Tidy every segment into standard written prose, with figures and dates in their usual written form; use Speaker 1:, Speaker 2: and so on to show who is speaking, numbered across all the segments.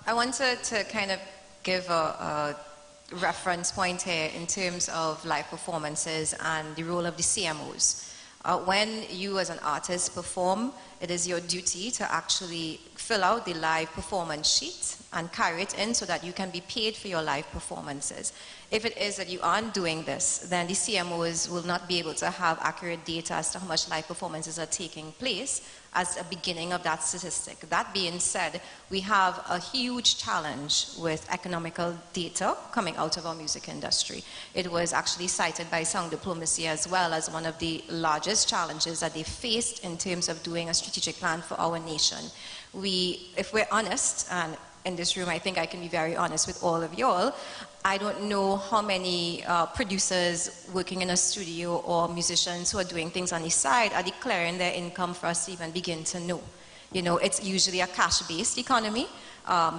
Speaker 1: I wanted to kind of give a reference point here in terms of live performances and the role of the CMOs. When you as an artist perform, it is your duty to actually fill out the live performance sheet and carry it in so that you can be paid for your live performances. If it is that you aren't doing this, then the CMOs will not be able to have accurate data as to how much live performances are taking place as a beginning of that statistic. That being said, we have a huge challenge with economical data coming out of our music industry. It was actually cited by Sound Diplomacy as well as one of the largest challenges that they faced in terms of doing a strategic plan for our nation. If we're honest, and in this room I think I can be very honest with all of y'all, I don't know how many producers working in a studio or musicians who are doing things on the side are declaring their income for us to even begin to know. You know, it's usually a cash-based economy.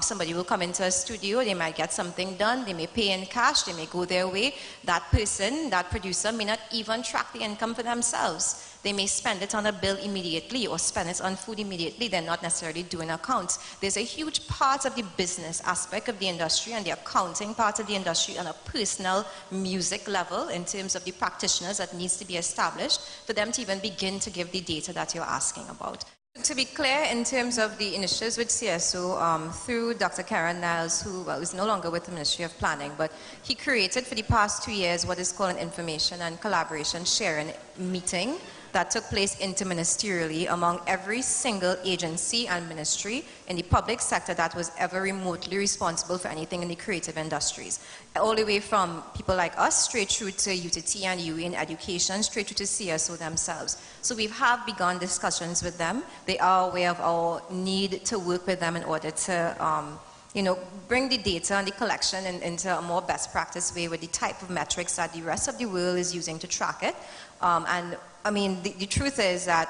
Speaker 1: Somebody will come into a studio, they might get something done, they may pay in cash, they may go their way. That person, that producer may not even track the income for themselves. They may spend it on a bill immediately or spend it on food immediately. They're not necessarily doing accounts. There's a huge part of the business aspect of the industry and the accounting part of the industry on a personal music level in terms of the practitioners that needs to be established for them to even begin to give the data that you're asking about. To be clear, in terms of the initiatives with CSO, through Dr. Karen Niles, who is no longer with the Ministry of Planning, but he created for the past 2 years what is called an information and collaboration sharing meeting that took place interministerially among every single agency and ministry in the public sector that was ever remotely responsible for anything in the creative industries. All the way from people like us, straight through to UTT and UE in education, straight through to CSO themselves. So we have begun discussions with them. They are aware of our need to work with them in order to bring the data and the collection into a more best practice way with the type of metrics that the rest of the world is using to track it. And I mean, the truth is that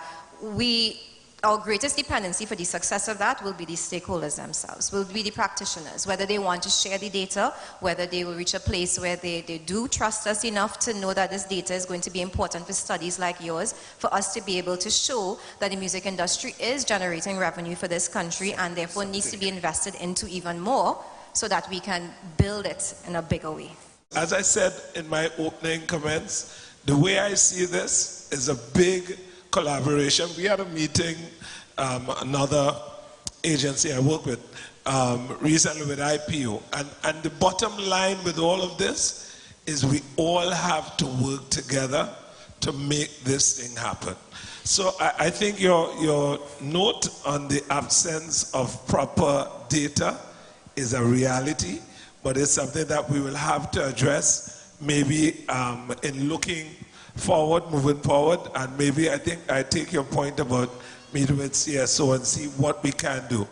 Speaker 1: our greatest dependency for the success of that will be the stakeholders themselves, will be the practitioners, whether they want to share the data, whether they will reach a place where they do trust us enough to know that this data is going to be important for studies like yours, for us to be able to show that the music industry is generating revenue for this country and therefore needs to be invested into even more so that we can build it in a bigger way.
Speaker 2: As I said in my opening comments, the way I see this is a big collaboration. We had a meeting, another agency I work with, recently with IPO. And the bottom line with all of this is we all have to work together to make this thing happen. So I think your note on the absence of proper data is a reality, but it's something that we will have to address maybe in looking forward, moving forward, and maybe I think I take your point about meeting with CSO and see what we can do.